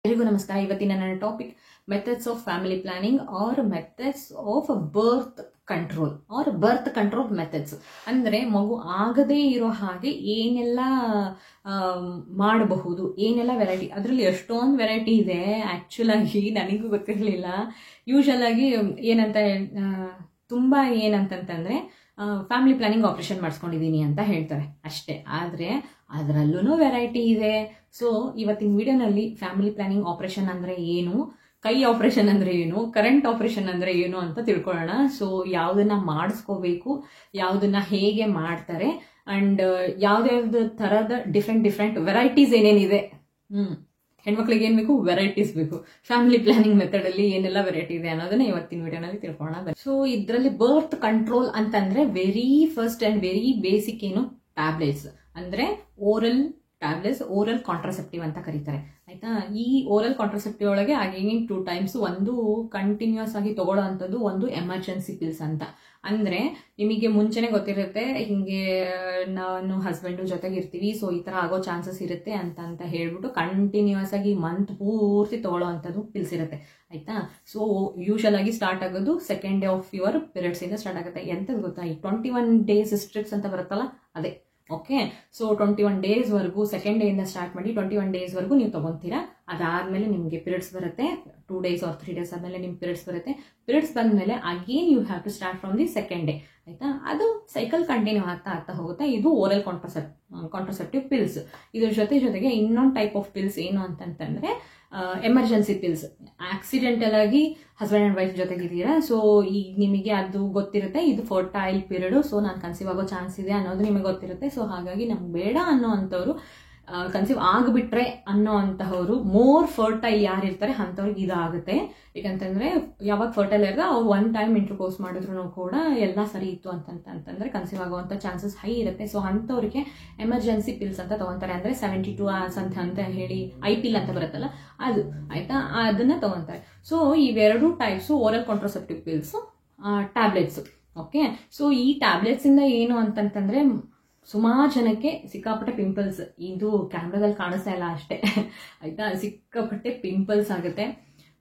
ಎಲ್ಲರಿಗೂ ನಮಸ್ಕಾರ. ಇವತ್ತಿನ ನನ್ನ topic methods of family planning or methods of birth control methods. ಅಂದ್ರೆ ಮಗು ಆಗದೇ ಇರೋ ಹಾಗೆ ಏನೆಲ್ಲ ಮಾಡಬಹುದು, ಏನೆಲ್ಲ ವೆರೈಟಿ. ಅದರಲ್ಲಿ ಎಷ್ಟೊಂದು ವೆರೈಟಿ ಇದೆ. ಆಕ್ಚುಲ್ ಆಗಿ ನನಗೂ ಗೊತ್ತಿರಲಿಲ್ಲ. ಯೂಶಲ್ ಆಗಿ ಏನಂತ ತುಂಬಾ ಏನಂತಂದ್ರೆ ಫ್ಯಾಮಿಲಿ ಪ್ಲಾನಿಂಗ್ ಆಪರೇಷನ್ ಮಾಡಿಸ್ಕೊಂಡಿದ್ದೀನಿ ಅಂತ ಹೇಳ್ತಾರೆ ಅಷ್ಟೇ. ಆದರೆ ಅದರಲ್ಲೂ ವೆರೈಟಿ ಇದೆ. ಸೊ ಇವತ್ತಿನ ವಿಡಿಯೋನಲ್ಲಿ ಫ್ಯಾಮಿಲಿ ಪ್ಲಾನಿಂಗ್ ಆಪರೇಷನ್ ಅಂದ್ರೆ ಏನು, ಕೈ ಆಪರೇಷನ್ ಅಂದ್ರೆ ಏನು, ಕರೆಂಟ್ ಆಪರೇಷನ್ ಅಂದ್ರೆ ಏನು ಅಂತ ತಿಳ್ಕೊಳ್ಳೋಣ. ಸೊ ಯಾವುದನ್ನ ಮಾಡಿಸ್ಕೋಬೇಕು, ಯಾವುದನ್ನ ಹೇಗೆ ಮಾಡ್ತಾರೆ, ಅಂಡ್ ಯಾವ್ದಾವ್ದು ತರದ ಡಿಫ್ರೆಂಟ್ ವೆರೈಟೀಸ್ ಏನೇನಿದೆ. ಹೆಣ್ಮಕ್ಳಿಗೆ ಏನ್ ಬೇಕು, ವೆರೈಟೀಸ್ ಬೇಕು. ಫ್ಯಾಮಿಲಿ ಪ್ಲಾನಿಂಗ್ ಮೆಥಡ್ ಅಲ್ಲಿ ಏನೆಲ್ಲ ವೆರೈಟಿ ಇದೆ ಅನ್ನೋದನ್ನ ಇವತ್ತಿನ ವಿಡಿಯೋನಲ್ಲಿ ತಿಳ್ಕೊಳ್ಳೋಣ. ಸೊ ಇದರಲ್ಲಿ ಬರ್ತ್ ಕಂಟ್ರೋಲ್ ಅಂತಂದ್ರೆ very first and very basic ಏನು, ಟ್ಯಾಬ್ಲೆಟ್ಸ್. ಅಂದ್ರೆ ಓರಲ್ ಟ್ಯಾಬ್ಲೆಟ್ಸ್, ಓರಲ್ ಕಾಂಟ್ರಾಸೆಪ್ಟಿವ್ ಅಂತ ಕರೀತಾರೆ. ಆಯ್ತಾ. ಈ ಓರಲ್ ಕಾಂಟ್ರಾಸೆಪ್ಟಿವ್ ಒಳಗೆ ಅಗೇನ್ 2 ಟೈಮ್ಸ್, ಒಂದು ಕಂಟಿನ್ಯೂಸ್ ಆಗಿ ತಗೊಳ್ಳೋ ಅಂಥದ್ದು, ಒಂದು ಎಮರ್ಜೆನ್ಸಿ ಪಿಲ್ಸ್ ಅಂತ. ಅಂದ್ರೆ ನಿಮಗೆ ಮುಂಚೆನೆ ಗೊತ್ತಿರುತ್ತೆ, ಹಿಂಗೆ ನಾನು ಹಸ್ಬೆಂಡ್ ಜೊತೆಗೆ ಇರ್ತೀವಿ, ಸೊ ಈ ತರ ಆಗೋ ಚಾನ್ಸಸ್ ಇರುತ್ತೆ ಅಂತ ಹೇಳ್ಬಿಟ್ಟು ಕಂಟಿನ್ಯೂಸ್ ಆಗಿ ಮಂತ್ ಪೂರ್ತಿ ತಗೊಳ್ಳೋ ಅಂಥದ್ದು ಪಿಲ್ಸ್ ಇರುತ್ತೆ. ಆಯ್ತಾ. ಸೊ ಯೂಶಲ್ ಆಗಿ ಸ್ಟಾರ್ಟ್ ಆಗೋದು second day of your periods ಇಂದ ಸ್ಟಾರ್ಟ್ ಆಗುತ್ತೆ. ಎಂತದ್ದು ಗೊತ್ತಾ, ಈ 21 ಡೇಸ್ ಸ್ಟ್ರಿಪ್ಸ್ ಅಂತ ಬರುತ್ತಲ್ಲ, ಅದೇ. ಓಕೆ. ಸೊ 21 ಡೇಸ್ ವರ್ಗು, ಸೆಕೆಂಡ್ ಡೇ ಇಂದ ಸ್ಟಾರ್ಟ್ ಮಾಡಿ 21 ಡೇಸ್ ವರ್ಗು ನೀವು ತಗೊಂತೀರಾ. ಅದಾದ್ಮೇಲೆ ನಿಮ್ಗೆ ಪೀರಿಯಡ್ಸ್ ಬರುತ್ತೆ. 2 ಡೇಸ್ ಆರ್ 3 ಡೇಸ್ ಆದ್ಮೇಲೆ ನಿಮ್ಗೆ ಪೀರಿಯಡ್ಸ್ ಬರುತ್ತೆ. ಪೀರಿಯಡ್ಸ್ ಬಂದ್ಮೇಲೆ again you have to start from the second day. ಆಯ್ತಾ. ಅದು ಸೈಕಲ್ ಕಂಟಿನ್ಯೂ ಆಗ್ತಾ ಹೋಗುತ್ತೆ. ಇದು ಓರಲ್ ಕಾಂಟ್ರಾಸೆಪ್ಟಿವ್ ಪಿಲ್ಸ್. ಇದ್ರ ಜೊತೆಗೆ ಇನ್ನೊಂದು ಟೈಪ್ ಆಫ್ ಪಿಲ್ಸ್ ಏನು ಅಂತಂದ್ರೆ ಎಮರ್ಜೆನ್ಸಿ ಪಿಲ್ಸ್. ಆಕ್ಸಿಡೆಂಟಲ್ ಆಗಿ ಹಸ್ಬೆಂಡ್ ಅಂಡ್ ವೈಫ್ ಜೊತೆಗಿದ್ದೀರಾ, ಸೊ ಈಗ ನಿಮಗೆ ಅದು ಗೊತ್ತಿರುತ್ತೆ, ಇದು ಫರ್ಟೈಲ್ ಪೀರಿಯಡ್, ಸೊ ನಾನು ಕನ್ಸೀವ್ ಆಗೋ ಚಾನ್ಸ್ ಇದೆ ಅನ್ನೋದು ನಿಮಗೆ ಗೊತ್ತಿರುತ್ತೆ. ಸೊ ಹಾಗಾಗಿ ನಮ್ಗೆ ಬೇಡ ಅನ್ನೋ ಅಂಥವ್ರು, ಕನ್ಸೀವ್ ಆಗಿಬಿಟ್ರೆ ಅನ್ನೋ ಅಂತಹವ್ರು, ಮೋರ್ ಫರ್ಟೈಲ್ ಯಾರಿರ್ತಾರೆ ಅಂಥವ್ರಿಗೆ ಇದಾಗುತ್ತೆ. ಯಾಕಂತಂದ್ರೆ ಯಾವಾಗ ಫರ್ಟೈಲ್ ಇರುತ್ತೆ ಅವ್ರು 1 ಟೈಮ್ ಇಂಟರ್ಕೋರ್ಸ್ ಮಾಡಿದ್ರು ಕೂಡ ಎಲ್ಲ ಸರಿ ಇತ್ತು ಅಂತಂದ್ರೆ ಕನ್ಸೀವ್ ಆಗುವಂತ ಚಾನ್ಸಸ್ ಹೈ ಇರುತ್ತೆ. ಸೊ ಅಂಥವ್ರಿಗೆ ಎಮರ್ಜೆನ್ಸಿ ಪಿಲ್ಸ್ ಅಂತ ತಗೊಂತಾರೆ. ಅಂದ್ರೆ 72 hours ಅಂತ ಹೇಳಿ ಐಪಿಲ್ ಅಂತ ಬರುತ್ತಲ್ಲ ಅದು. ಆಯ್ತಾ. ಅದನ್ನ ತಗೊಂತಾರೆ. ಸೊ ಇವೆರಡು types oral contraceptive pills, tablets. Okay. So ಈ ಟ್ಯಾಬ್ಲೆಟ್ಸ್ ಇಂದ ಏನು ಅಂತಂದ್ರೆ ಸುಮಾರು ಜನಕ್ಕೆ ಸಿಕ್ಕಾಪಟ್ಟೆ ಪಿಂಪಲ್ಸ್, ಇದು ಕ್ಯಾಮ್ರಾದಲ್ಲಿ ಕಾಣಿಸ್ತಾ ಇಲ್ಲ ಅಷ್ಟೇ. ಆಯ್ತಾ. ಸಿಕ್ಕಾಪಟ್ಟೆ ಪಿಂಪಲ್ಸ್ ಆಗುತ್ತೆ,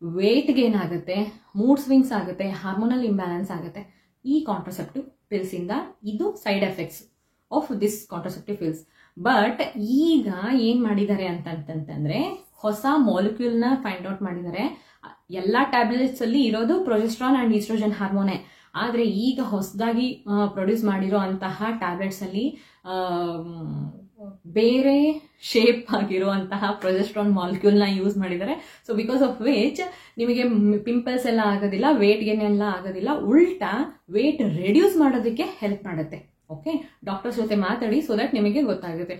ವೇಟ್ ಗೇನ್ ಆಗುತ್ತೆ, ಮೂಡ್ ಸ್ವಿಂಗ್ಸ್ ಆಗುತ್ತೆ, ಹಾರ್ಮೋನಲ್ ಇಂಬ್ಯಾಲೆನ್ಸ್ ಆಗುತ್ತೆ ಈ ಕಾಂಟ್ರಾಸೆಪ್ಟಿವ್ ಪಿಲ್ಸ್ ಇಂದ. ಇದು side effects of this contraceptive pills. But ಈಗ ಏನ್ ಮಾಡಿದ್ದಾರೆ ಅಂತಂತಂದ್ರೆ ಹೊಸ ಮಾಲಿಕ್ಯೂಲ್ ನ ಫೈಂಡ್ ಔಟ್ ಮಾಡಿದ್ದಾರೆ. ಎಲ್ಲಾ ಟ್ಯಾಬ್ಲೆಟ್ಸ್ ಅಲ್ಲಿ ಇರೋದು ಪ್ರೊಜೆಸ್ಟ್ರಾನ್ ಅಂಡ್ ಈಸ್ಟ್ರೋಜನ್ ಹಾರ್ಮೋನೆ. ಆದ್ರೆ ಈಗ ಹೊಸದಾಗಿ ಪ್ರೊಡ್ಯೂಸ್ ಮಾಡಿರೋ ಅಂತಹ ಟ್ಯಾಬ್ಲೆಟ್ಸ್ ಅಲ್ಲಿ ಬೇರೆ ಶೇಪ್ ಆಗಿರುವಂತಹ ಪ್ರೊಜೆಸ್ಟ್ರಾನ್ ಮಾಲಿಕ್ಯೂಲ್ ನ ಯೂಸ್ ಮಾಡಿದ್ದಾರೆ. ಸೊ ಬಿಕಾಸ್ ಆಫ್ ವಿಚ್ ನಿಮಗೆ ಪಿಂಪಲ್ಸ್ ಎಲ್ಲ ಆಗೋದಿಲ್ಲ, ವೇಟ್ ಗೇನ್ ಎಲ್ಲ ಆಗೋದಿಲ್ಲ, ಉಲ್ಟಾ ವೇಟ್ ರೆಡ್ಯೂಸ್ ಮಾಡೋದಕ್ಕೆ ಹೆಲ್ಪ್ ಮಾಡುತ್ತೆ. ಓಕೆ. ಡಾಕ್ಟರ್ಸ್ ಜೊತೆ ಮಾತಾಡಿ, ಸೊ ದಟ್ ನಿಮಗೆ ಗೊತ್ತಾಗುತ್ತೆ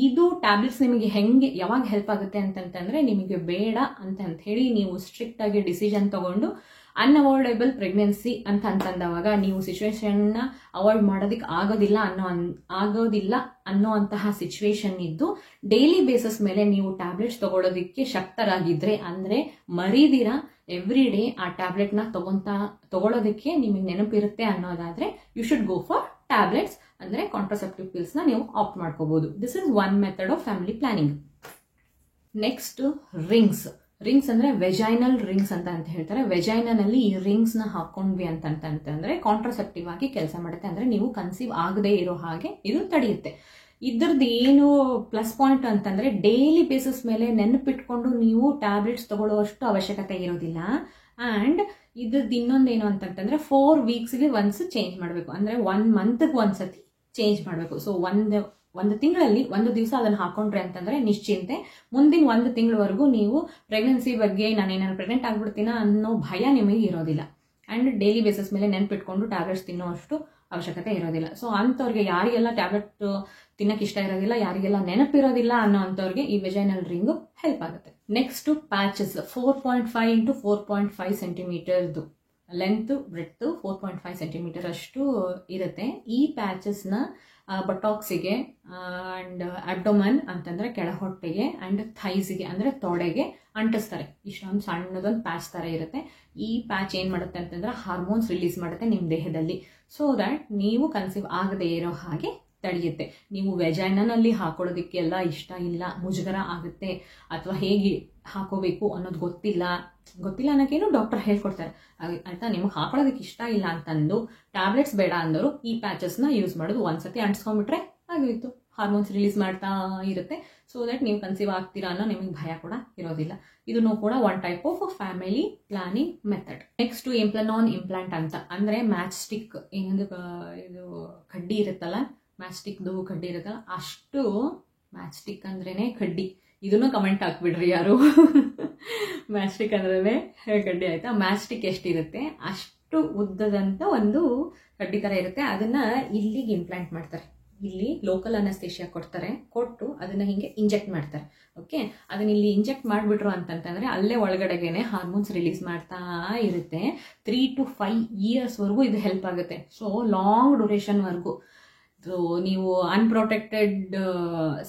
ಇದು ಟ್ಯಾಬ್ಲೆಟ್ಸ್ ನಿಮಗೆ ಹೆಂಗೆ ಯಾವಾಗ ಹೆಲ್ಪ್ ಆಗುತ್ತೆ ಅಂತಂದ್ರೆ, ನಿಮಗೆ ಬೇಡ ಅಂತ ಹೇಳಿ ನೀವು ಸ್ಟ್ರಿಕ್ಟ್ ಆಗಿ ಡಿಸಿಷನ್ ತಗೊಂಡು ಅನ್ಅವಾಯ್ಡಬಲ್ ಪ್ರೆಗ್ನೆನ್ಸಿ ಅಂತಂದವಾಗ ನೀವು ಸಿಚುವೇಶನ್ ನ ಅವಾಯ್ಡ್ ಮಾಡೋದಕ್ಕೆ ಆಗೋದಿಲ್ಲ ಅನ್ನೋ ಅಂತಹ ಸಿಚುವೇಶನ್ ಇದ್ದು ಡೈಲಿ ಬೇಸಿಸ್ ಮೇಲೆ ನೀವು ಟ್ಯಾಬ್ಲೆಟ್ಸ್ ತಗೊಳ್ಳೋದಕ್ಕೆ ಶಕ್ತರಾಗಿದ್ರೆ, ಅಂದ್ರೆ ಮರೀದಿರ ಎವ್ರಿ ಡೇ ಆ ಟ್ಯಾಬ್ಲೆಟ್ ನ ತಗೊಳ್ಳೋದಕ್ಕೆ ನಿಮಗೆ ನೆನಪಿರುತ್ತೆ ಅನ್ನೋದಾದ್ರೆ you should go for tablets. ಅಂದ್ರೆ ಕಾಂಟ್ರಾಸೆಪ್ಟಿವ್ ಪಿಲ್ಸ್ ನ ನೀವು ಆಪ್ಟ್ ಮಾಡ್ಕೋಬಹುದು. This is one method of family planning. Next rings ಅಂದ್ರೆ ವೆಜೈನಲ್ ರಿಂಗ್ಸ್ ಅಂತ ಹೇಳ್ತಾರೆ. ವೆಜೈನಲ್ಲಿ ಈ ರಿಂಗ್ಸ್ ನ ಹಾಕೊಂಡ್ವಿ ಅಂತಂದ್ರೆ ಕಾಂಟ್ರಾಸೆಪ್ಟಿವ್ ಆಗಿ ಕೆಲಸ ಮಾಡುತ್ತೆ. ಅಂದ್ರೆ ನೀವು ಕನ್ಸೀವ್ ಆಗದೆ ಇರೋ ಹಾಗೆ ಇದು ತಡೆಯುತ್ತೆ. ಇದ್ರದ್ದು ಏನು ಪ್ಲಸ್ ಪಾಯಿಂಟ್ ಅಂತಂದ್ರೆ ಡೈಲಿ ಬೇಸಿಸ್ ಮೇಲೆ ನೆನಪಿಟ್ಕೊಂಡು ನೀವು ಟ್ಯಾಬ್ಲೆಟ್ಸ್ ತಗೊಳ್ಳುವಷ್ಟು ಅವಶ್ಯಕತೆ ಇರೋದಿಲ್ಲ. ಅಂಡ್ ಇದ್ರದ್ದು ಇನ್ನೊಂದೇನು ಅಂತಂದ್ರೆ 4 weeksಗೆ ಒನ್ಸ್ ಚೇಂಜ್ ಮಾಡಬೇಕು. ಅಂದ್ರೆ 1 monthಗೆ ಒಂದ್ಸತಿ ಚೇಂಜ್ ಮಾಡಬೇಕು. ಸೊ ಒಂದು ತಿಂಗಳಲ್ಲಿ 1 ದಿವಸ ಅದನ್ನ ಹಾಕೊಂಡ್ರೆ ಅಂತಂದ್ರೆ ನಿಶ್ಚಿಂತೆ. ಮುಂದಿನ 1 ತಿಂಗಳವರೆಗೂ ನೀವು ಪ್ರೆಗ್ನೆನ್ಸಿ ಬಗ್ಗೆ ನಾನೇನಾದ್ರು ಪ್ರೆಗ್ನೆಂಟ್ ಆಗ್ಬಿಡ್ತೀನ ಅನ್ನೋ ಭಯ ನಿಮಗೆ ಇರೋದಿಲ್ಲ. ಅಂಡ್ ಡೈಲಿ ಬೇಸಿಸ್ ಮೇಲೆ ನೆನ್ಪಿಟ್ಕೊಂಡು ಟ್ಯಾಬ್ಲೆಟ್ಸ್ ತಿನ್ನೋ ಅಷ್ಟು ಅವಶ್ಯಕತೆ ಇರೋದಿಲ್ಲ. ಸೊ ಅಂಥವ್ರಿಗೆ, ಯಾರಿಗೆಲ್ಲ ಟ್ಯಾಬ್ಲೆಟ್ ತಿನ್ನಕ್ಕೆ ಇಷ್ಟ ಇರೋದಿಲ್ಲ, ಯಾರಿಗೆಲ್ಲ ನೆನಪಿರೋದಿಲ್ಲ ಅನ್ನೋ ಅಂಥವ್ರಿಗೆ ಈ ವೆಜೈನಲ್ ರಿಂಗ್ ಹೆಲ್ಪ್ ಆಗುತ್ತೆ. ನೆಕ್ಸ್ಟ್ ಪ್ಯಾಚಸ್ 4.5 into 4.5 ಸೆಂಟಿಮೀಟರ್ದು ಲೆಂತ್, ಬ್ರೆಡ್ತ್ 4.5 ಸೆಂಟಿಮೀಟರ್ ಅಷ್ಟು ಇರುತ್ತೆ. ಈ ಪ್ಯಾಚಸ್ ನ ಬಟಾಕ್ಸಿಗೆ ಅಂಡ್ ಅಬ್ಡೋಮನ್ ಅಂತಂದ್ರೆ ಕೆಳ ಹೊಟ್ಟೆಗೆ ಅಂಡ್ ಥೈಸ್ಗೆ ಅಂದ್ರೆ ತೊಡೆಗೆ ಅಂಟಿಸ್ತಾರೆ. ಇಷ್ಟೊಂದು ಸಣ್ಣದೊಂದು ಪ್ಯಾಚ್ ತರ ಇರುತ್ತೆ. ಈ ಪ್ಯಾಚ್ ಏನ್ ಮಾಡುತ್ತೆ ಅಂತಂದ್ರೆ ಹಾರ್ಮೋನ್ಸ್ ರಿಲೀಸ್ ಮಾಡುತ್ತೆ ನಿಮ್ ದೇಹದಲ್ಲಿ. ಸೊ ದಟ್ ನೀವು ಕನ್ಸೀವ್ ಆಗದೆ ಇರೋ ಹಾಗೆ ತಡೆಯುತ್ತೆ. ನೀವು ವೆಜೈನಲ್ಲಿ ಹಾಕೊಳ್ಳೋದಕ್ಕೆ ಎಲ್ಲ ಇಷ್ಟ ಇಲ್ಲ, ಮುಜುಗರ ಆಗುತ್ತೆ, ಅಥವಾ ಹೇಗೆ ಹಾಕೋಬೇಕು ಅನ್ನೋದು ಗೊತ್ತಿಲ್ಲ ಅನ್ನೋಕ್ಕೇನು ಡಾಕ್ಟರ್ ಹೇಳ್ಕೊಡ್ತಾರೆ ಆಯ್ತಾ. ನಿಮ್ಗೆ ಹಾಕೊಳ್ಳೋದಕ್ಕೆ ಇಷ್ಟ ಇಲ್ಲ ಅಂತಂದು ಟ್ಯಾಬ್ಲೆಟ್ಸ್ ಬೇಡ ಅಂದವರು ಈ ಪ್ಯಾಚಸ್ನ ಯೂಸ್ ಮಾಡೋದು. ಒಂದ್ಸತಿ ಅಂಟಿಸ್ಕೊಂಡ್ಬಿಟ್ರೆ ಆಗೋಯ್ತು, ಹಾರ್ಮೋನ್ಸ್ ರಿಲೀಸ್ ಮಾಡ್ತಾ ಇರುತ್ತೆ. ಸೊ ದಟ್ ನೀವು ಕನ್ಸೀವ್ ಆಗ್ತೀರಾ ಅನ್ನೋ ನಿಮಗೆ ಭಯ ಕೂಡ ಇರೋದಿಲ್ಲ. ಇದನ್ನು ಕೂಡ one type of family planning method. Next non implant ಅಂತ ಅಂದ್ರೆ ಮ್ಯಾಚ್ ಸ್ಟಿಕ್, ಏನಂದ್ರೆ ಇದು ಕಡ್ಡಿ ಇರುತ್ತಲ್ಲ, ಮ್ಯಾಚ್ ಸ್ಟಿಕ್ದು ಕಡ್ಡಿ ಇರುತ್ತಲ್ಲ, ಅಷ್ಟು ಮ್ಯಾಚ್ ಸ್ಟಿಕ್ ಅಂದ್ರೇನೆ ಕಡ್ಡಿ. ಇದನ್ನು ಕಮೆಂಟ್ ಹಾಕ್ಬಿಡ್ರಿ ಯಾರು. ಮ್ಯಾಚ್ ಸ್ಟಿಕ್ ಅಂದ್ರೆ ಕಡ್ಡಿ ಆಯ್ತಾ. ಮ್ಯಾಚ್ ಸ್ಟಿಕ್ ಎಷ್ಟಿರುತ್ತೆ ಅಷ್ಟು ಉದ್ದದಂತ ಒಂದು ಕಡ್ಡಿ ತರ ಇರುತ್ತೆ. ಅದನ್ನ ಇಲ್ಲಿಗೆ ಇಂಪ್ಲಾಂಟ್ ಮಾಡ್ತಾರೆ. ಇಲ್ಲಿ ಲೋಕಲ್ ಅನಸ್ತೇಷಿಯಾ ಕೊಡ್ತಾರೆ, ಕೊಟ್ಟು ಅದನ್ನ ಹಿಂಗೆ ಇಂಜೆಕ್ಟ್ ಮಾಡ್ತಾರೆ. ಓಕೆ, ಅದನ್ನ ಇಲ್ಲಿ ಇಂಜೆಕ್ಟ್ ಮಾಡಿಬಿಟ್ರು ಅಂತಂತಂದ್ರೆ ಅಲ್ಲೇ ಒಳಗಡೆಗೇನೆ ಹಾರ್ಮೋನ್ಸ್ ರಿಲೀಸ್ ಮಾಡ್ತಾ ಇರುತ್ತೆ. 3 to 5 years ವರೆಗೂ ಇದು ಹೆಲ್ಪ್ ಆಗುತ್ತೆ. ಸೊ ಲಾಂಗ್ ಡ್ಯೂರೇಷನ್ ವರ್ಗು ನೀವು ಅನ್ಪ್ರೊಟೆಕ್ಟೆಡ್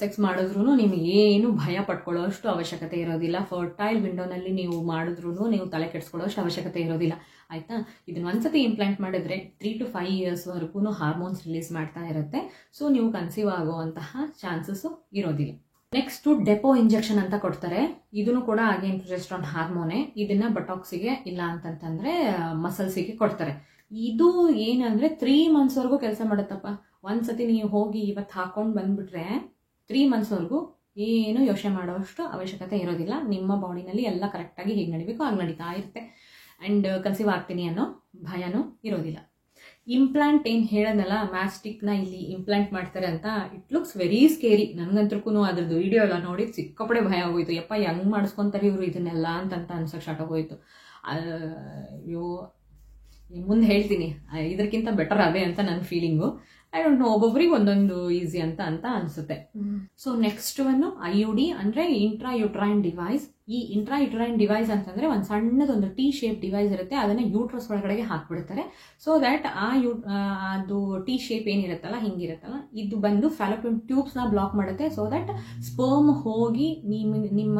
ಸೆಕ್ಸ್ ಮಾಡಿದ್ರು ನಿಮಗೆ ಏನು ಭಯ ಪಡ್ಕೊಳ್ಳೋ ಅಷ್ಟು ಅವಶ್ಯಕತೆ ಇರೋದಿಲ್ಲ. ಫರ್ಟೈಲ್ ವಿಂಡೋನಲ್ಲಿ ನೀವು ಮಾಡಿದ್ರು ನೀವು ತಲೆ ಕೆಡಿಸ್ಕೊಳ್ಳೋ ಅಷ್ಟು ಅವಶ್ಯಕತೆ ಇರೋದಿಲ್ಲ ಆಯ್ತಾ. ಇದನ್ನ ಒಂದ್ಸತಿ ಇಂಪ್ಲಾಂಟ್ ಮಾಡಿದ್ರೆ 3 to 5 years ವರೆಗೂ ಹಾರ್ಮೋನ್ಸ್ ರಿಲೀಸ್ ಮಾಡ್ತಾ ಇರುತ್ತೆ. ಸೊ ನೀವು ಕನ್ಸೀವ್ ಆಗುವಂತಹ ಚಾನ್ಸಸ್ ಇರೋದಿಲ್ಲ. ನೆಕ್ಸ್ಟ್ ಡೆಪೋ ಇಂಜೆಕ್ಷನ್ ಅಂತ ಕೊಡ್ತಾರೆ. ಇದನ್ನು ಕೂಡ ಅಗೇನ್ ಪ್ರೊಜೆಸ್ಟ್ರಾನ್ ಹಾರ್ಮೋನೆ. ಇದನ್ನ ಬಟಾಕ್ಸಿಗೆ ಇಲ್ಲ ಅಂತಂತಂದ್ರೆ ಮಸಲ್ಸಿಗೆ ಕೊಡ್ತಾರೆ. ಇದು ಏನಂದ್ರೆ 3 months ವರೆಗೂ ಕೆಲಸ ಮಾಡುತ್ತಪ್ಪ. ಒಂದ್ಸತಿ ನೀವು ಹೋಗಿ ಇವತ್ತು ಹಾಕೊಂಡು ಬಂದ್ಬಿಟ್ರೆ 3 months ವರೆಗೂ ಏನು ಯೋಚನೆ ಮಾಡೋಷ್ಟು ಅವಶ್ಯಕತೆ ಇರೋದಿಲ್ಲ. ನಿಮ್ಮ ಬಾಡಿನಲ್ಲಿ ಎಲ್ಲ ಕರೆಕ್ಟಾಗಿ ಹೇಗೆ ನಡಿಬೇಕು ಹಾಗೆ ನಡೀತಾ ಇರುತ್ತೆ. ಅಂಡ್ ಕನ್ಸೀವ್ ಆಗ್ತೀನಿ ಅನ್ನೋ ಭಯನೂ ಇರೋದಿಲ್ಲ. ಇಂಪ್ಲಾಂಟ್ ಏನು ಹೇಳೋದಲ್ಲ, ಮ್ಯಾಸ್ಟಿಕ್ನ ಇಲ್ಲಿ ಇಂಪ್ಲಾಂಟ್ ಮಾಡ್ತಾರೆ ಅಂತ, ಇಟ್ ಲುಕ್ಸ್ ವೆರಿ ಸ್ಕೇರಿ. ನನಗಂತೂ ಅದ್ರದ್ದು ವಿಡಿಯೋ ಎಲ್ಲ ನೋಡಿ ಸಿಕ್ಕಾಪಡೆ ಭಯ ಆಗೋಯ್ತು. ಯಪ್ಪ ಹೆಂಗ್ ಮಾಡಿಸ್ಕೊಂತಾರೆ ಇವರು ಇದನ್ನೆಲ್ಲ ಅಂತ ಅನ್ಸಕ್ ಸ್ಟಾರ್ಟ್ ಆಗೋಯ್ತು. ಅಯ್ಯೋ, ಮುಂದೆ ಹೇಳ್ತೀನಿ, ಇದಕ್ಕಿಂತ ಬೆಟರ್ ಅದೇ ಅಂತ ನನ್ನ ಫೀಲಿಂಗು. ಐ ಡೋಂಟ್ ನೋ, ಒಬ್ಬೊಬ್ರಿಗೆ ಒಂದೊಂದು ಈಸಿ ಅಂತ ಅನ್ಸುತ್ತೆ. ಸೊ ನೆಕ್ಸ್ಟ್ ಒಂದು IUD ಅಂದ್ರೆ ಇಂಟ್ರಾಯುಟ್ರೈನ್ ಡಿವೈಸ್. ಈ ಇಂಟ್ರಾಯುಟ್ರೈನ್ ಡಿವೈಸ್ ಅಂತಂದ್ರೆ ಒಂದು ಸಣ್ಣದೊಂದು T ಶೇಪ್ ಡಿವೈಸ್ ಇರುತ್ತೆ. ಅದನ್ನ ಯೂಟ್ರಸ್ ಒಳಗಡೆಗೆ ಹಾಕ್ಬಿಡ್ತಾರೆ. ಸೊ ದಟ್ ಅದು T ಶೇಪ್ ಏನಿರುತ್ತಲ್ಲ, ಹಿಂಗಿರುತ್ತಲ್ಲ, ಇದು ಬಂದು ಫ್ಯಾಲೋಪಿಯನ್ ಟ್ಯೂಬ್ಸ್ ನ ಬ್ಲಾಕ್ ಮಾಡುತ್ತೆ. ಸೊ ದಟ್ ಸ್ಪರ್ಮ್ ಹೋಗಿ ನಿಮ್ಮ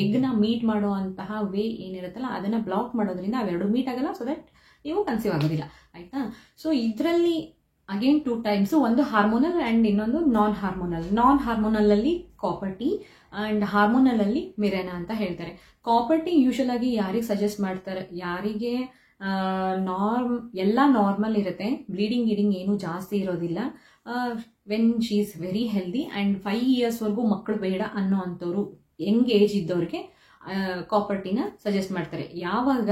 ಎಗ್ ನ ಮೀಟ್ ಮಾಡುವಂತಹ ವೇ ಏನಿರುತ್ತಲ್ಲ ಅದನ್ನ ಬ್ಲಾಕ್ ಮಾಡೋದ್ರಿಂದ ಅವೆರಡು ಮೀಟ್ ಆಗಲ್ಲ. ಸೊ ದಟ್ ನೀವು ಕನ್ಸೀವ್ ಆಗೋದಿಲ್ಲ ಆಯ್ತಾ. ಸೊ ಇದರಲ್ಲಿ ಅಗೇನ್ 2 types, ಒಂದು ಹಾರ್ಮೋನಲ್ ಅಂಡ್ ಇನ್ನೊಂದು ನಾನ್ ಹಾರ್ಮೋನಲ್. ನಾನ್ ಹಾರ್ಮೋನಲ್ ಅಲ್ಲಿ ಕಾಪರ್ ಟಿ ಅಂಡ್ ಹಾರ್ಮೋನಲ್ ಅಲ್ಲಿ ಮಿರೆನಾ ಅಂತ ಹೇಳ್ತಾರೆ. ಕಾಪರ್ ಟಿ ಯೂಶಲ್ ಆಗಿ ಯಾರಿಗೆ ಸಜೆಸ್ಟ್ ಮಾಡ್ತಾರೆ, ಯಾರಿಗೆ ಎಲ್ಲ ನಾರ್ಮಲ್ ಇರುತ್ತೆ, ಬ್ಲೀಡಿಂಗ್ ಏನು ಜಾಸ್ತಿ ಇರೋದಿಲ್ಲ, when she is very healthy and 5 years ವರೆಗೂ ಮಕ್ಕಳು ಬೇಡ ಅನ್ನೋ ಅಂಥವ್ರು, ಯಂಗ್ ಏಜ್ ಇದ್ದವ್ರಿಗೆ ಕಾಪರ್ ಟಿನ ಸಜೆಸ್ಟ್ ಮಾಡ್ತಾರೆ. ಯಾವಾಗ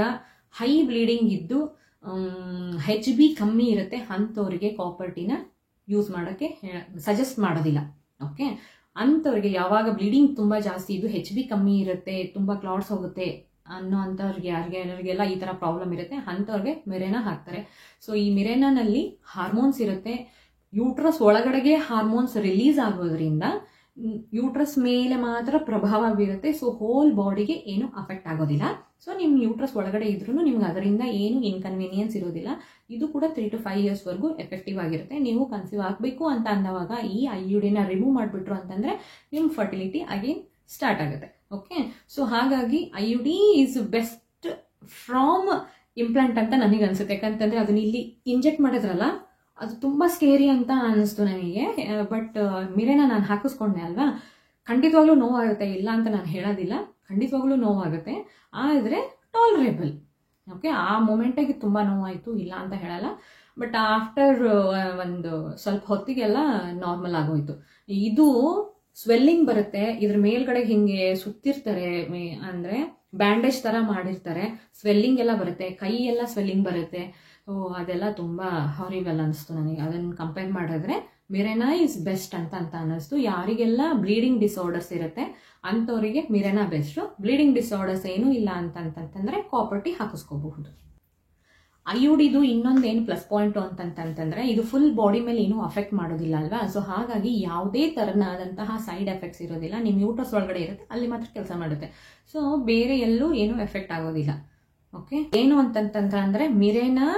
ಹೈ ಬ್ಲೀಡಿಂಗ್ ಇದ್ದು HB ಕಮ್ಮಿ ಇರುತ್ತೆ ಅಂಥವ್ರಿಗೆ ಕಾಪರ್ ಟಿನ ಯೂಸ್ ಮಾಡೋಕ್ಕೆ ಸಜೆಸ್ಟ್ ಮಾಡೋದಿಲ್ಲ. ಓಕೆ, ಅಂಥವ್ರಿಗೆ ಯಾವಾಗ ಬ್ಲೀಡಿಂಗ್ ತುಂಬ ಜಾಸ್ತಿ ಇದ್ದು HB ಕಮ್ಮಿ ಇರುತ್ತೆ, ತುಂಬ ಕ್ಲಾಟ್ಸ್ ಹೋಗುತ್ತೆ ಅನ್ನೋ ಅಂಥವ್ರಿಗೆ, ಯಾರಿಗೆಲ್ಲ ಈ ಥರ ಪ್ರಾಬ್ಲಮ್ ಇರುತ್ತೆ ಅಂಥವ್ರಿಗೆ ಮಿರೆನಾ ಹಾಕ್ತಾರೆ. ಸೊ ಈ ಮಿರೆನಾನಲ್ಲಿ ಹಾರ್ಮೋನ್ಸ್ ಇರುತ್ತೆ. ಯೂಟ್ರಸ್ ಒಳಗಡೆಗೆ ಹಾರ್ಮೋನ್ಸ್ ರಿಲೀಸ್ ಆಗೋದ್ರಿಂದ ಯೂಟ್ರಸ್ ಮೇಲೆ ಮಾತ್ರ ಪ್ರಭಾವ ಬೀರುತ್ತೆ. ಸೊ ಹೋಲ್ ಬಾಡಿಗೆ ಏನು ಅಫೆಕ್ಟ್ ಆಗೋದಿಲ್ಲ. ಸೊ ನಿಮ್ಮ ಯೂಟ್ರಸ್ ಒಳಗಡೆ ಇದ್ರೂ ನಿಮ್ಗೆ ಅದರಿಂದ ಏನು ಇನ್ಕನ್ವೀನಿಯನ್ಸ್ ಇರೋದಿಲ್ಲ. ಇದು ಕೂಡ 3 to 5 years ವರೆಗೂ ಎಫೆಕ್ಟಿವ್ ಆಗಿರುತ್ತೆ. ನೀವು ಕನ್ಸೀವ್ ಆಗಬೇಕು ಅಂತ ಅಂದವಾಗ ಈ IUDನ ರಿಮೂವ್ ಮಾಡಿಬಿಟ್ರು ಅಂತಂದ್ರೆ ನಿಮ್ಮ ಫರ್ಟಿಲಿಟಿ ಅಗೇನ್ ಸ್ಟಾರ್ಟ್ ಆಗುತ್ತೆ. ಓಕೆ, ಸೊ ಹಾಗಾಗಿ IUD is best from implant ಅಂತ ನನಗೆ ಅನ್ಸುತ್ತೆ. ಯಾಕಂತಂದ್ರೆ ಅದನ್ನ ಇಲ್ಲಿ ಇಂಜೆಕ್ಟ್ ಮಾಡಿದ್ರಲ್ಲ, ಅದು ತುಂಬಾ ಸ್ಕೇರಿ ಅಂತ ಅನಿಸ್ತು ನನಗೆ. ಬಟ್ ಮಿರೆನಾ ನಾನು ಹಾಕಿಸ್ಕೊಂಡೆ ಅಲ್ವಾ, ಖಂಡಿತವಾಗ್ಲೂ ನೋವಾಗುತ್ತೆ, ಇಲ್ಲ ಅಂತ ನಾನು ಹೇಳೋದಿಲ್ಲ, ಖಂಡಿತವಾಗ್ಲೂ ನೋವಾಗುತ್ತೆ, ಆದರೆ ಟಾಲರೇಬಲ್. ಓಕೆ, ಆ ಮೂಮೆಂಟಿಗೆ ತುಂಬ ನೋವಾಯಿತು, ಇಲ್ಲ ಅಂತ ಹೇಳಲ್ಲ. ಬಟ್ ಆಫ್ಟರ್ ಒಂದು ಸ್ವಲ್ಪ ಹೊತ್ತಿಗೆಲ್ಲ ನಾರ್ಮಲ್ ಆಗೋಯ್ತು. ಇದು ಸ್ವೆಲ್ಲಿಂಗ್ ಬರುತ್ತೆ, ಇದ್ರ ಮೇಲ್ಗಡೆ ಹಿಂಗೆ ಸುತ್ತಿರ್ತಾರೆ, ಅಂದ್ರೆ ಬ್ಯಾಂಡೇಜ್ ತರ ಮಾಡಿರ್ತಾರೆ, ಸ್ವೆಲ್ಲಿಂಗ್ ಎಲ್ಲ ಬರುತ್ತೆ, ಕೈ ಎಲ್ಲ ಸ್ವೆಲ್ಲಿಂಗ್ ಬರುತ್ತೆ. ಅದೆಲ್ಲ ತುಂಬಾ ಹಾರಿಬಲ್ ಅನಿಸ್ತು ನನಗೆ. ಅದನ್ನ ಕಂಪೇರ್ ಮಾಡಿದ್ರೆ ಮಿರೆನಾ ಇಸ್ ಬೆಸ್ಟ್ ಅಂತ ಅನ್ನಿಸ್ತು. ಯಾರಿಗೆಲ್ಲ ಬ್ಲೀಡಿಂಗ್ ಡಿಸಾರ್ಡರ್ಸ್ ಇರುತ್ತೆ ಅಂಥವರಿಗೆ ಮಿರೆನಾ ಬೆಸ್ಟ್. ಬ್ಲೀಡಿಂಗ್ ಡಿಸಾರ್ಡರ್ಸ್ ಏನೂ ಇಲ್ಲ ಅಂತಂತಂದ್ರೆ ಕಾಪರ್ ಟಿ ಹಾಕಿಸ್ಕೋಬಹುದು. IUDದು ಇನ್ನೊಂದೇನು ಪ್ಲಸ್ ಪಾಯಿಂಟ್ ಅಂತಂತಂದ್ರೆ ಇದು ಫುಲ್ ಬಾಡಿ ಮೇಲೆ ಏನೂ ಅಫೆಕ್ಟ್ ಮಾಡೋದಿಲ್ಲ ಅಲ್ವಾ. ಸೊ ಹಾಗಾಗಿ ಯಾವುದೇ ತರನಾದಂತಹ ಸೈಡ್ ಎಫೆಕ್ಟ್ಸ್ ಇರೋದಿಲ್ಲ. ನಿಮ್ಮ ಯೂಟ್ರಸ್ ಒಳಗಡೆ ಇರುತ್ತೆ, ಅಲ್ಲಿ ಮಾತ್ರ ಕೆಲಸ ಮಾಡುತ್ತೆ. ಸೊ ಬೇರೆ ಎಲ್ಲೂ ಏನೂ ಎಫೆಕ್ಟ್ ಆಗೋದಿಲ್ಲ. ಓಕೆ, ಏನು ಅಂತಂತಂದ್ರೆ ಮಿರೆನಾ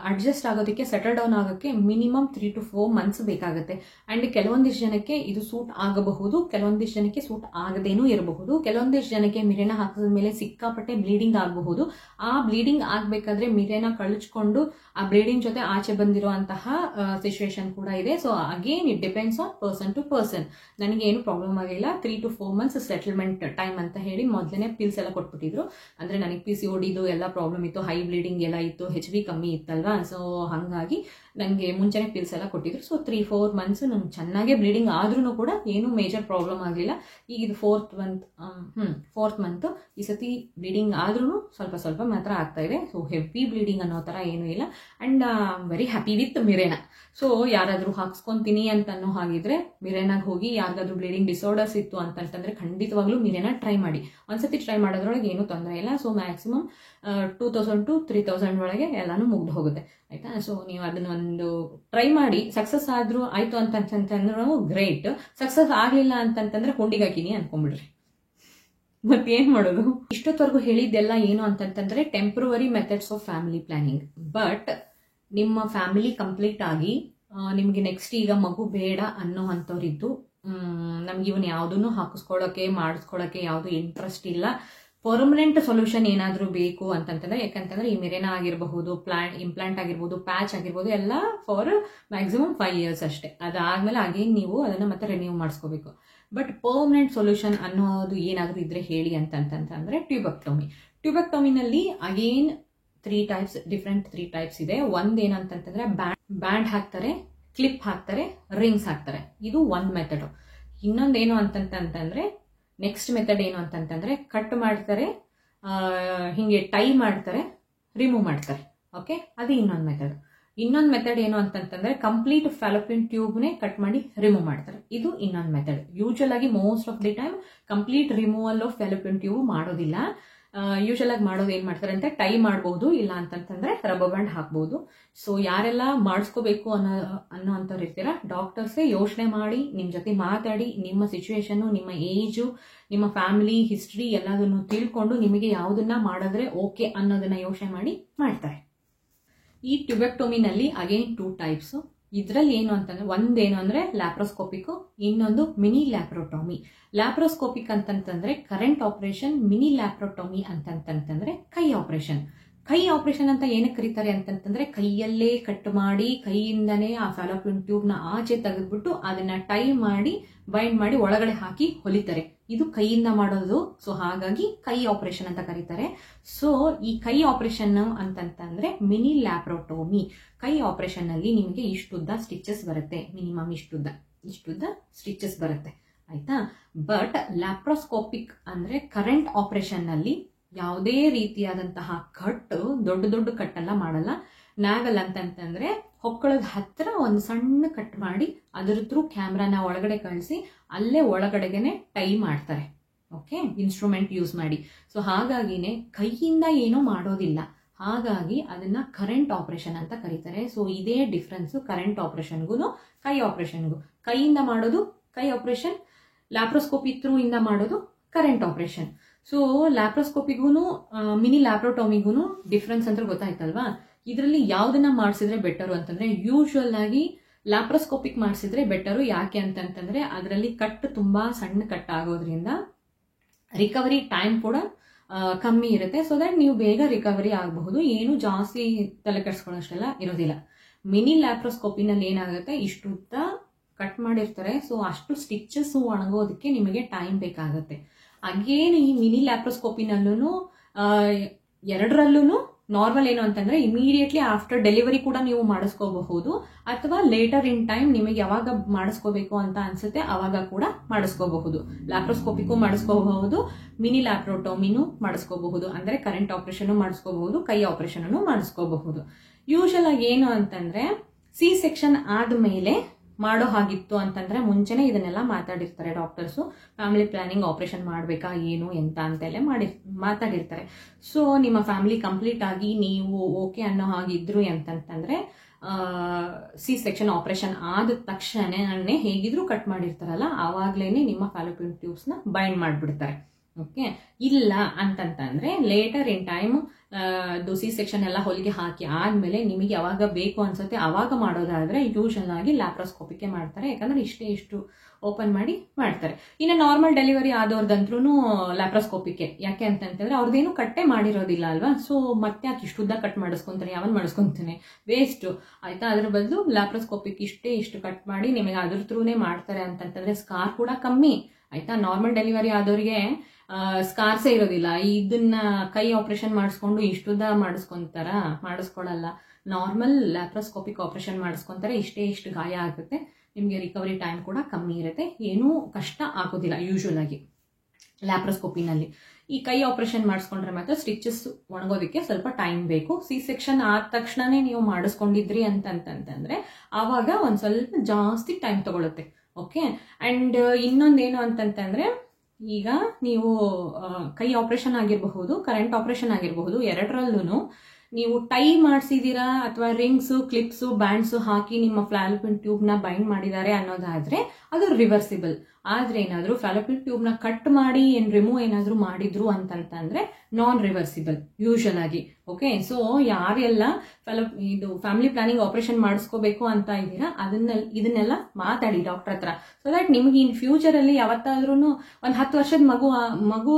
ಅಡ್ಜಸ್ಟ್ ಆಗೋದಕ್ಕೆ, ಸೆಟಲ್ ಡೌನ್ ಆಗೋಕ್ಕೆ ಮಿನಿಮಮ್ 3 to 4 months ಬೇಕಾಗುತ್ತೆ. ಆ್ಯಂಡ್ ಕೆಲವೊಂದಿಷ್ಟು ಜನಕ್ಕೆ ಇದು ಸೂಟ್ ಆಗಬಹುದು, ಕೆಲವೊಂದಿಷ್ಟು ಜನಕ್ಕೆ ಸೂಟ್ ಆಗದೇನೂ ಇರಬಹುದು. ಕೆಲವೊಂದಿಷ್ಟು ಜನಕ್ಕೆ ಮಿರೆನ ಹಾಕಿದ ಮೇಲೆ ಸಿಕ್ಕಾಪಟ್ಟೆ ಬ್ಲೀಡಿಂಗ್ ಆಗಬಹುದು. ಆ ಬ್ಲೀಡಿಂಗ್ ಆಗಬೇಕಾದ್ರೆ ಮಿರೆನ ಕಳಚ್ಕೊಂಡು ಆ ಬ್ಲೀಡಿಂಗ್ ಜೊತೆ ಆಚೆ ಬಂದಿರುವಂತಹ ಸಿಚುವೇಶನ್ ಕೂಡ ಇದೆ. So again it depends on person to person. ನನಗೆ ಏನು ಪ್ರಾಬ್ಲಮ್ ಆಗಿಲ್ಲ, 3 to 4 months ಸೆಟಲ್ಮೆಂಟ್ ಟೈಮ್ ಅಂತ ಹೇಳಿ ಮೊದಲನೇ ಪಿಲ್ಸ್ ಎಲ್ಲ ಕೊಟ್ಬಿಟ್ಟಿದ್ರು. ಅಂದರೆ ನನಗೆ PCODದು ಎಲ್ಲ ಪ್ರಾಬ್ಲಮ್ ಇತ್ತು, ಹೈ ಬ್ಲೀಡಿಂಗ್ ಎಲ್ಲ ಇತ್ತು, HB ಕಮ್ಮಿ ಇತ್ತಲ್ವಾ. ಸೊ ಹಾಗಾಗಿ ನನಗೆ ಮುಂಚೆನೇ ಪಿಲ್ಸ್ ಎಲ್ಲ ಕೊಟ್ಟಿದ್ರು. ಸೊ 3-4 months ನಂಗೆ ಚೆನ್ನಾಗೇ ಬ್ಲೀಡಿಂಗ್ ಆದ್ರೂ ಕೂಡ ಏನೂ ಮೇಜರ್ ಪ್ರಾಬ್ಲಮ್ ಆಗಲಿಲ್ಲ. ಈಗ ಇದು 4th ಮಂತ್. ಈ ಸತಿ ಬ್ಲೀಡಿಂಗ್ ಆದ್ರೂ ಸ್ವಲ್ಪ ಮಾತ್ರ ಆಗ್ತಾ ಇದೆ. ಸೊ ಹೆವಿ ಬ್ಲೀಡಿಂಗ್ ಅನ್ನೋ ಥರ ಏನೂ ಇಲ್ಲ. And very happy with Mirena. So ಯಾರಾದರೂ ಹಾಕ್ಸ್ಕೊತೀನಿ ಅಂತ ಅನ್ನೋ ಹಾಗಿದ್ರೆ ಮಿರೆನಾಗ ಹೋಗಿ, ಯಾರಿಗಾದ್ರೂ ಬ್ಲೀಡಿಂಗ್ ಡಿಸಾರ್ಡರ್ಸ್ ಇತ್ತು ಅಂತಂತಂದ್ರೆ ಖಂಡಿತವಾಗ್ಲೂ ಮಿರೆನಾ ಟ್ರೈ ಮಾಡಿ. ಒಂದ್ಸತಿ ಟ್ರೈ ಮಾಡೋದ್ರೊಳಗೆ ಏನೂ ತೊಂದರೆ ಇಲ್ಲ. ಸೊ ಮ್ಯಾಕ್ಸಿಮಮ್ 2000 to 3000 ಒಳಗೆ ಎಲ್ಲಾನು ಮುಗ್ದು ಹೋಗುತ್ತೆ, ಆಯ್ತಾ. ಸೊ ನೀವು ಅದನ್ನ ಒಂದು ಟ್ರೈ ಮಾಡಿ. ಸಕ್ಸಸ್ ಆದ್ರೂ ಆಯ್ತು ಅಂತಂತಂದ್ರೂ ಗ್ರೇಟ್, ಸಕ್ಸಸ್ ಆಗ್ಲಿಲ್ಲ ಅಂತಂತಂದ್ರೆ ಹುಂಡಿಗೆ ಹಾಕಿನಿ ಅನ್ಕೊಂಡ್ಬಿಡ್ರಿ, ಮತ್ತೇನ್ ಮಾಡೋದು. ಇಷ್ಟೊತ್ತವರೆಗೂ ಹೇಳಿದ್ದೆಲ್ಲ ಏನು ಅಂತಂತಂದ್ರೆ temporary methods of family planning. But ನಿಮ್ಮ ಫ್ಯಾಮಿಲಿ ಕಂಪ್ಲೀಟ್ ಆಗಿ ನಿಮ್ಗೆ ನೆಕ್ಸ್ಟ್ ಈಗ ಮಗು ಬೇಡ ಅನ್ನೋ ಅಂಥವ್ರಿದ್ದು, ನಮ್ಗೆ ಇವನ್ ಯಾವುದನ್ನು ಹಾಕಿಸ್ಕೊಳಕ್ಕೆ ಮಾಡಿಸ್ಕೊಳಕ್ಕೆ ಯಾವುದು ಇಂಟ್ರೆಸ್ಟ್ ಇಲ್ಲ, ಪರ್ಮನೆಂಟ್ ಸೊಲ್ಯೂಷನ್ ಏನಾದರೂ ಬೇಕು ಅಂತಂತಂದ್ರೆ, ಯಾಕಂತಂದ್ರೆ ಈ ಮಿರೆನಾ ಆಗಿರಬಹುದು, ಇಂಪ್ಲಾಂಟ್ ಆಗಿರ್ಬೋದು, ಪ್ಯಾಚ್ ಆಗಿರ್ಬೋದು, ಎಲ್ಲ ಫಾರ್ ಮ್ಯಾಕ್ಸಿಮಮ್ 5 years ಅಷ್ಟೇ. ಅದಾದ್ಮೇಲೆ ಅಗೇನ್ ನೀವು ಅದನ್ನ ಮತ್ತೆ ರಿನ್ಯೂ ಮಾಡಿಸ್ಕೋಬೇಕು. ಬಟ್ ಪರ್ಮನೆಂಟ್ ಸೊಲ್ಯೂಷನ್ ಅನ್ನೋದು ಏನಾದರೂ ಇದ್ರೆ ಹೇಳಿ ಅಂತಂತಂದ್ರೆ ಟ್ಯೂಬೆಕ್ಟೊಮಿನಲ್ಲಿ ಅಗೇನ್ 3 types ಇದೆ. ಒಂದೇನಂತಂತಂದ್ರೆ ಬ್ಯಾಂಡ್ ಹಾಕ್ತಾರೆ, ಕ್ಲಿಪ್ ಹಾಕ್ತಾರೆ, ರಿಂಗ್ಸ್ ಹಾಕ್ತಾರೆ. ಇದು ಒಂದು ಮೆಥಡ್. ಇನ್ನೊಂದೇನು ಅಂತಂತಂದ್ರೆ ನೆಕ್ಸ್ಟ್ ಮೆಥಡ್ ಏನು ಅಂತಂತಂದ್ರೆ ಕಟ್ ಮಾಡ್ತಾರೆ, ಹಿಂಗೆ ಟೈ ಮಾಡ್ತಾರೆ, ರಿಮೂವ್ ಮಾಡ್ತಾರೆ. ಓಕೆ, ಅದು ಇನ್ನೊಂದು ಮೆಥಡ್. ಇನ್ನೊಂದು ಮೆಥಡ್ ಏನು ಅಂತಂತಂದ್ರೆ ಕಂಪ್ಲೀಟ್ ಫ್ಯಾಲೋಪಿಯನ್ ಟ್ಯೂಬ್ನೇ ಕಟ್ ಮಾಡಿ ರಿಮೂವ್ ಮಾಡ್ತಾರೆ. ಇದು ಇನ್ನೊಂದು ಮೆಥಡ್. ಯೂಶುವಲ್ ಆಗಿ most of the time complete removal of Fallopian tube ಮಾಡೋದಿಲ್ಲ. ಯೂಶುವಲ್ ಆಗಿ ಮಾಡೋದು ಏನ್ ಮಾಡ್ತಾರೆ ಅಂತ ಟೈ ಮಾಡಬಹುದು, ಇಲ್ಲ ಅಂತಂತಂದ್ರೆ ರಬ್ಬರ್ ಬ್ಯಾಂಡ್ ಹಾಕ್ಬಹುದು. ಸೊ ಯಾರೆಲ್ಲ ಮಾಡಿಸ್ಕೋಬೇಕು ಅನ್ನೋ ಅಂತವ್ರು ಇರ್ತೀರಾ, ಡಾಕ್ಟರ್ಸೇ ಯೋಚನೆ ಮಾಡಿ ನಿಮ್ ಜೊತೆ ಮಾತಾಡಿ, ನಿಮ್ಮ ಸಿಚುವೇಶನ್, ನಿಮ್ಮ ಏಜು, ನಿಮ್ಮ ಫ್ಯಾಮಿಲಿ ಹಿಸ್ಟ್ರಿ ಎಲ್ಲದನ್ನು ತಿಳ್ಕೊಂಡು ನಿಮಗೆ ಯಾವ್ದನ್ನ ಮಾಡಿದ್ರೆ ಓಕೆ ಅನ್ನೋದನ್ನ ಯೋಚನೆ ಮಾಡಿ ಮಾಡ್ತಾರೆ. ಈ ಟ್ಯೂಬೆಕ್ಟೊಮಿನಲ್ಲಿ ಅಗೇನ್ 2 types. ಇದರಲ್ಲಿ ಏನು ಅಂತಂದ್ರೆ ಒಂದೇನು ಅಂದ್ರೆ ಲ್ಯಾಪ್ರೋಸ್ಕೋಪಿಕ್, ಇನ್ನೊಂದು ಮಿನಿ ಲ್ಯಾಪ್ರೋಟೊಮಿ. ಲ್ಯಾಪ್ರೋಸ್ಕೋಪಿಕ್ ಅಂತಂತಂದ್ರೆ ಕರೆಂಟ್ ಆಪರೇಷನ್, ಮಿನಿ ಲ್ಯಾಪ್ರೋಟೊಮಿ ಅಂತಂತಂದ್ರೆ ಕೈ ಆಪರೇಷನ್. ಕೈ ಆಪರೇಷನ್ ಅಂತ ಏನಕ್ಕೆ ಕರೀತಾರೆ ಅಂತಂತಂದ್ರೆ ಕೈಯಲ್ಲೇ ಕಟ್ ಮಾಡಿ ಕೈಯಿಂದನೇ ಆ ಫ್ಯಾಲೋಪಿಯನ್ ಟ್ಯೂಬ್ ನ ಆಚೆ ತೆಗೆದ್ಬಿಟ್ಟು ಅದನ್ನ ಟೈ ಮಾಡಿ ಬೈಂಡ್ ಮಾಡಿ ಒಳಗಡೆ ಹಾಕಿ ಹೊಲಿತಾರೆ. ಇದು ಕೈಯಿಂದ ಮಾಡೋದು. ಸೊ ಹಾಗಾಗಿ ಕೈ ಆಪರೇಷನ್ ಅಂತ ಕರೀತಾರೆ. ಸೊ ಈ ಕೈ ಆಪರೇಷನ್ ಅಂತಂತಂದ್ರೆ ಮಿನಿ ಲ್ಯಾಪ್ರೋಟೊಮಿ. ಕೈ ಆಪರೇಷನ್ ನಲ್ಲಿ ನಿಮಗೆ ಇಷ್ಟುದ್ದ ಸ್ಟಿಚಸ್ ಬರುತ್ತೆ, ಮಿನಿಮಮ್ ಇಷ್ಟುದ್ದ ಸ್ಟಿಚಸ್ ಬರುತ್ತೆ, ಆಯ್ತಾ. ಬಟ್ ಲ್ಯಾಪ್ರೋಸ್ಕೋಪಿಕ್ ಅಂದ್ರೆ ಕರೆಂಟ್ ಆಪರೇಷನ್ ನಲ್ಲಿ ಯಾವುದೇ ರೀತಿಯಾದಂತಹ ಕಟ್, ದೊಡ್ಡ ಕಟ್ಟೆಲ್ಲ ಮಾಡಲ್ಲ. ನಾಗಲ್ ಅಂತಂತಂದ್ರೆ ಹೊಕ್ಕಳದ ಹತ್ರ ಒಂದು ಸಣ್ಣ ಕಟ್ ಮಾಡಿ ಅದ್ರ ಥ್ರೂ ಕ್ಯಾಮ್ರಾನ ಒಳಗಡೆ ಕಳಿಸಿ ಅಲ್ಲೇ ಒಳಗಡೆಗೆನೆ ಟೈ ಮಾಡ್ತಾರೆ. ಓಕೆ, ಇನ್ಸ್ಟ್ರೂಮೆಂಟ್ ಯೂಸ್ ಮಾಡಿ. ಸೊ ಹಾಗಾಗಿನೇ ಕೈಯಿಂದ ಏನೂ ಮಾಡೋದಿಲ್ಲ. ಹಾಗಾಗಿ ಅದನ್ನ ಕರೆಂಟ್ ಆಪರೇಷನ್ ಅಂತ ಕರೀತಾರೆ. ಸೊ ಇದೇ ಡಿಫ್ರೆನ್ಸ್ ಕರೆಂಟ್ ಆಪರೇಷನ್ಗೂ ಕೈ ಆಪರೇಷನ್ಗೂ. ಕೈಯಿಂದ ಮಾಡೋದು ಕೈ ಆಪರೇಷನ್, ಲ್ಯಾಪ್ರೋಸ್ಕೋಪಿ ಥ್ರೂ ಇಂದ ಮಾಡೋದು ಕರೆಂಟ್ ಆಪರೇಷನ್. ಸೊ ಲ್ಯಾಪ್ರೋಸ್ಕೋಪಿಗೂ ಮಿನಿ ಲ್ಯಾಪ್ರೋಟೊಮಿಗೂ ಡಿಫ್ರೆನ್ಸ್ ಅಂತ ಗೊತ್ತಾಯ್ತಲ್ವಾ. ಇದರಲ್ಲಿ ಯಾವ್ದನ್ನ ಮಾಡಿಸಿದ್ರೆ ಬೆಟರು ಅಂತಂದ್ರೆ ಯೂಶುವಲ್ ಆಗಿ ಲ್ಯಾಪ್ರೋಸ್ಕೋಪಿಕ್ ಮಾಡಿಸಿದ್ರೆ ಬೆಟರು. ಯಾಕೆ ಅಂತಂತಂದ್ರೆ ಅದರಲ್ಲಿ ಕಟ್ ತುಂಬಾ ಸಣ್ಣ ಕಟ್ ಆಗೋದ್ರಿಂದ ರಿಕವರಿ ಟೈಮ್ ಕೂಡ ಕಮ್ಮಿ ಇರುತ್ತೆ. ಸೊ ದಟ್ ನೀವು ಬೇಗ ರಿಕವರಿ ಆಗಬಹುದು, ಏನು ಜಾಸ್ತಿ ತಲೆ ಕೆಡಿಸ್ಕೊಳ್ಳೋಷ್ಟೆಲ್ಲ ಇರೋದಿಲ್ಲ. ಮಿನಿ ಲ್ಯಾಪ್ರೋಸ್ಕೋಪಿನಲ್ಲಿ ಏನಾಗುತ್ತೆ, ಇಷ್ಟುದ್ದ ಕಟ್ ಮಾಡಿರ್ತಾರೆ. ಸೊ ಅಷ್ಟು ಸ್ಟಿಚಸ್ ಒಣಗೋದಕ್ಕೆ ನಿಮಗೆ ಟೈಮ್ ಬೇಕಾಗುತ್ತೆ. ಅಗೇನ್ ಈ ಮಿನಿ ಲ್ಯಾಪ್ರೋಸ್ಕೋಪಿನಲ್ಲೂ ಎರಡರಲ್ಲೂ ನಾರ್ಮಲ್ ಏನು ಅಂತಂದ್ರೆ ಇಮಿಡಿಯೇಟ್ಲಿ ಆಫ್ಟರ್ ಡೆಲಿವರಿ ಕೂಡ ನೀವು ಮಾಡಿಸ್ಕೋಬಹುದು, ಅಥವಾ ಲೇಟರ್ ಇನ್ ಟೈಮ್ ನಿಮಗೆ ಯಾವಾಗ ಮಾಡಿಸ್ಕೋಬೇಕು ಅಂತ ಅನ್ಸುತ್ತೆ ಅವಾಗ ಕೂಡ ಮಾಡಿಸ್ಕೋಬಹುದು. ಲ್ಯಾಪ್ರೋಸ್ಕೋಪಿಗೂ ಮಾಡಿಸ್ಕೋಬಹುದು, ಮಿನಿ ಲ್ಯಾಪ್ರೋಟೊಮಿನೂ ಮಾಡಿಸ್ಕೋಬಹುದು. ಅಂದ್ರೆ ಕರೆಂಟ್ ಆಪರೇಷನ್ ಮಾಡಿಸ್ಕೋಬಹುದು, ಕೈ ಆಪರೇಷನ್ ಮಾಡಿಸ್ಕೋಬಹುದು. ಯೂಶುವಲ್ ಆಗಿ ಏನು ಅಂತಂದ್ರೆ ಸಿ ಸೆಕ್ಷನ್ ಆದ್ಮೇಲೆ ಮಾಡೋ ಹಾಗಿತ್ತು ಅಂತಂದ್ರೆ ಮುಂಚೆನೆ ಇದನ್ನೆಲ್ಲ ಮಾತಾಡಿರ್ತಾರೆ ಡಾಕ್ಟರ್ಸು. ಫ್ಯಾಮಿಲಿ ಪ್ಲಾನಿಂಗ್ ಆಪರೇಷನ್ ಮಾಡಬೇಕಾ ಏನು ಎಂತ ಅಂತೆಲ್ಲ ಮಾತಾಡಿರ್ತಾರೆ. ಸೊ ನಿಮ್ಮ ಫ್ಯಾಮಿಲಿ ಕಂಪ್ಲೀಟ್ ಆಗಿ ನೀವು ಓಕೆ ಅನ್ನೋ ಹಾಗಿದ್ರು ಅಂತಂತಂದ್ರೆ ಸಿ ಸೆಕ್ಷನ್ ಆಪರೇಷನ್ ಆದ ತಕ್ಷಣನೇ ಹೇಗಿದ್ರು ಕಟ್ ಮಾಡಿರ್ತಾರಲ್ಲ ಆವಾಗ್ಲೇನೆ ನಿಮ್ಮ ಫ್ಯಾಲೋಪಿಯನ್ ಟ್ಯೂಬ್ಸ್ ನ ಬೈಂಡ್ ಮಾಡ್ಬಿಡ್ತಾರೆ. ಓಕೆ, ಇಲ್ಲ ಅಂತಂತಂದ್ರೆ ಲೇಟರ್ ಇನ್ ಟೈಮ್ ಅದು ಸಿ ಸೆಕ್ಷನ್ ಎಲ್ಲ ಹೊಲಿಗೆ ಹಾಕಿ ಆದಮೇಲೆ ನಿಮಗೆ ಯಾವಾಗ ಬೇಕು ಅನ್ಸುತ್ತೆ ಆವಾಗ ಮಾಡೋದಾದರೆ ಯೂಶಲ್ ಆಗಿ ಲ್ಯಾಪ್ರೋಸ್ಕೋಪಿಕ್ಕೆ ಮಾಡ್ತಾರೆ. ಯಾಕಂದರೆ ಇಷ್ಟು ಓಪನ್ ಮಾಡಿ ಮಾಡ್ತಾರೆ. ಇನ್ನು ನಾರ್ಮಲ್ ಡೆಲಿವರಿ ಆದವ್ರದಂದ್ರೂ ಲ್ಯಾಪ್ರೋಸ್ಕೋಪಿಕ್ಕೆ. ಯಾಕೆ ಅಂತಂತಂದರೆ ಅವ್ರದ್ದೇನು ಕಟ್ಟೆ ಮಾಡಿರೋದಿಲ್ಲ ಅಲ್ವಾ, ಸೊ ಮತ್ತೆ ಯಾಕೆ ಇಷ್ಟು ಉದ್ದ ಕಟ್ ಮಾಡಿಸ್ಕೊತಾನೆ, ಯಾವನ್ ಮಾಡಿಸ್ಕೊತಾನೆ, ವೇಸ್ಟು ಆಯಿತಾ. ಅದ್ರ ಬದಲು ಲ್ಯಾಪ್ರೋಸ್ಕೋಪಿಕ್ ಇಷ್ಟು ಕಟ್ ಮಾಡಿ ನಿಮಗೆ ಅದ್ರ ಥ್ರೂನೇ ಮಾಡ್ತಾರೆ ಅಂತಂತಂದರೆ ಸ್ಕಾರ್ ಕೂಡ ಕಮ್ಮಿ ಆಯಿತಾ. ನಾರ್ಮಲ್ ಡೆಲಿವರಿ ಆದವ್ರಿಗೆ ಸ್ಕಾರ್ಸೇ ಇರೋದಿಲ್ಲ. ಇದನ್ನ ಕೈ ಆಪ್ರೇಷನ್ ಮಾಡಿಸ್ಕೊಂಡು ಇಷ್ಟುದ್ದ ಮಾಡಿಸ್ಕೊಳ್ಳಲ್ಲ. ನಾರ್ಮಲ್ ಲ್ಯಾಪ್ರೋಸ್ಕೋಪಿಕ್ ಆಪ್ರೇಷನ್ ಮಾಡಿಸ್ಕೊತಾರೆ, ಇಷ್ಟು ಗಾಯ ಆಗುತ್ತೆ, ನಿಮಗೆ ರಿಕವರಿ ಟೈಮ್ ಕೂಡ ಕಮ್ಮಿ ಇರುತ್ತೆ, ಏನೂ ಕಷ್ಟ ಆಗೋದಿಲ್ಲ ಯೂಶುವಲ್ ಆಗಿ ಲ್ಯಾಪ್ರೋಸ್ಕೋಪಿನಲ್ಲಿ. ಈ ಕೈ ಆಪ್ರೇಷನ್ ಮಾಡಿಸ್ಕೊಂಡ್ರೆ ಮಾತ್ರ ಸ್ಟಿಚಸ್ ಒಣಗೋದಕ್ಕೆ ಸ್ವಲ್ಪ ಟೈಮ್ ಬೇಕು. ಸಿ ಸೆಕ್ಷನ್ ಆದ ತಕ್ಷಣನೇ ನೀವು ಮಾಡಿಸ್ಕೊಂಡಿದ್ರಿ ಅಂತಂತಂದ್ರೆ ಆವಾಗ ಒಂದು ಸ್ವಲ್ಪ ಜಾಸ್ತಿ ಟೈಮ್ ತಗೊಳುತ್ತೆ. ಓಕೆ. ಆ್ಯಂಡ್ ಇನ್ನೊಂದೇನು ಅಂತಂತಂದರೆ, ಈಗ ನೀವು ಕೈ ಆಪ್ರೇಷನ್ ಆಗಿರಬಹುದು, ಕರೆಂಟ್ ಆಪ್ರೇಷನ್ ಆಗಿರಬಹುದು, ಎರಡರಲ್ಲೂ ನೀವು ಟೈ ಮಾಡಿಸಿದ್ದೀರಾ ಅಥವಾ ರಿಂಗ್ಸು, ಕ್ಲಿಪ್ಸು, ಬ್ಯಾಂಡ್ಸು ಹಾಕಿ ನಿಮ್ಮ ಫ್ಯಾಲೋಪಿಯನ್ ಟ್ಯೂಬ್ನ ಬೈಂಡ್ ಮಾಡಿದ್ದಾರೆ ಅನ್ನೋದಾದರೆ ಅದು ರಿವರ್ಸಿಬಲ್. ಆದರೆ ಏನಾದರೂ ಫ್ಯಾಲೋಪಿಯನ್ ಟ್ಯೂಬ್ನ ಕಟ್ ಮಾಡಿ ರಿಮೂವ್ ಏನಾದರೂ ಮಾಡಿದ್ರು ಅಂತಂತಂದರೆ ನಾನ್ ರಿವರ್ಸಿಬಲ್ ಯೂಶಲ್ ಆಗಿ. ಓಕೆ. ಸೊ ಯಾರೆಲ್ಲ ಇದು ಫ್ಯಾಮಿಲಿ ಪ್ಲಾನಿಂಗ್ ಆಪ್ರೇಷನ್ ಮಾಡಿಸ್ಕೋಬೇಕು ಅಂತ ಇದ್ದೀರಾ ಇದನ್ನೆಲ್ಲ ಮಾತಾಡಿ ಡಾಕ್ಟರ್ ಹತ್ರ. ಸೊ ದಟ್ ನಿಮಗೆ ಇನ್ ಫ್ಯೂಚರಲ್ಲಿ ಯಾವತ್ತಾದ್ರೂ ಒಂದು 10 ವರ್ಷದ ಮಗು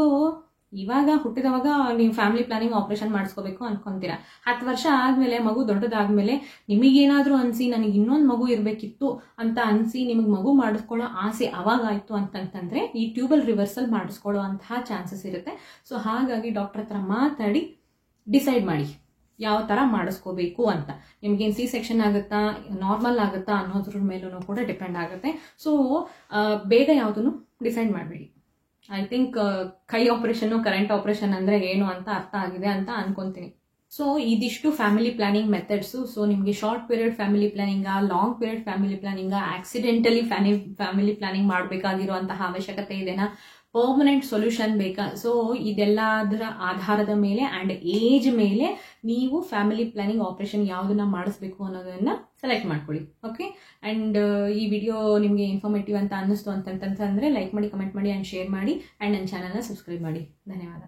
ಇವಾಗ ಹುಟ್ಟಿದವಾಗ ನೀವು ಫ್ಯಾಮಿಲಿ ಪ್ಲಾನಿಂಗ್ ಆಪ್ರೇಷನ್ ಮಾಡಿಸ್ಕೋಬೇಕು ಅನ್ಕೊಂತೀರಾ. 10 ವರ್ಷ ಆದಮೇಲೆ ಮಗು ದೊಡ್ಡದಾದ್ಮೇಲೆ ನಿಮಗೇನಾದರೂ ಅನಿಸಿ ನನಗೆ ಇನ್ನೊಂದು ಮಗು ಇರಬೇಕಿತ್ತು ಅಂತ ಅನಿಸಿ ನಿಮಗೆ ಮಗು ಮಾಡಿಸ್ಕೊಳ್ಳೋ ಆಸೆ ಅವಾಗ ಆಯಿತು ಅಂತಂತಂದರೆ ಈ ಟ್ಯೂಬಲ್ ರಿವರ್ಸಲ್ ಮಾಡಿಸ್ಕೊಳ್ಳೋ ಅಂತಹ ಚಾನ್ಸಸ್ ಇರುತ್ತೆ. ಸೊ ಹಾಗಾಗಿ ಡಾಕ್ಟರ್ ಹತ್ರ ಮಾತಾಡಿ ಡಿಸೈಡ್ ಮಾಡಿ ಯಾವ ಥರ ಮಾಡಿಸ್ಕೋಬೇಕು ಅಂತ. ನಿಮ್ಗೇನು ಸಿ ಸೆಕ್ಷನ್ ಆಗುತ್ತಾ, ನಾರ್ಮಲ್ ಆಗುತ್ತಾ ಅನ್ನೋದ್ರ ಮೇಲೂ ಕೂಡ ಡಿಪೆಂಡ್ ಆಗುತ್ತೆ. ಸೊ ಬೇಗ ಯಾವುದನ್ನು ಡಿಸೈಡ್ ಮಾಡಬೇಡಿ. ಐ ಥಿಂಕ್ ಕೈ ಆಪರೇಷನ್, ಕರೆಂಟ್ ಆಪರೇಷನ್ ಅಂದರೆ ಏನು ಅಂತ ಅರ್ಥ ಆಗಿದೆ ಅಂತ ಅನ್ಕೊಂತೀನಿ. ಸೊ ಇದಿಷ್ಟು ಫ್ಯಾಮಿಲಿ ಪ್ಲಾನಿಂಗ್ ಮೆಥಡ್ಸು. ಸೊ ನಿಮಗೆ ಶಾರ್ಟ್ ಪೀರಿಯಡ್ ಫ್ಯಾಮಿಲಿ ಪ್ಲಾನಿಂಗಾ, ಲಾಂಗ್ ಪೀರಿಯಡ್ ಫ್ಯಾಮಿಲಿ ಪ್ಲಾನಿಂಗಾ, ಆಕ್ಸಿಡೆಂಟಲಿ ಫ್ಯಾಮಿಲಿ ಪ್ಲಾನಿಂಗ್ ಮಾಡಬೇಕಾಗಿರುವಂತಹ ಅವಶ್ಯಕತೆ ಇದೆನಾ, ಪರ್ಮನೆಂಟ್ ಸೊಲ್ಯೂಷನ್ ಬೇಕಾ? ಸೊ ಇದೆಲ್ಲದರ ಆಧಾರದ ಮೇಲೆ ಆ್ಯಂಡ್ ಏಜ್ ಮೇಲೆ ನೀವು ಫ್ಯಾಮಿಲಿ ಪ್ಲಾನಿಂಗ್ ಆಪರೇಷನ್ ಯಾವುದನ್ನ ಮಾಡಿಸ್ಬೇಕು ಅನ್ನೋದನ್ನ ಸೆಲೆಕ್ಟ್ ಮಾಡ್ಕೊಳ್ಳಿ. ಓಕೆ. ಆ್ಯಂಡ್ ಈ ವಿಡಿಯೋ ನಿಮಗೆ ಇನ್ಫಾರ್ಮೇಟಿವ್ ಅಂತ ಅನ್ನಿಸ್ತು ಅಂತಂತಂದ್ರೆ ಲೈಕ್ ಮಾಡಿ, ಕಮೆಂಟ್ ಮಾಡಿ ಆ್ಯಂಡ್ ಶೇರ್ ಮಾಡಿ ಆ್ಯಂಡ್ ನನ್ನ ಚಾನಲ್ನ ಸಬ್ಸ್ಕ್ರೈಬ್ ಮಾಡಿ. ಧನ್ಯವಾದ.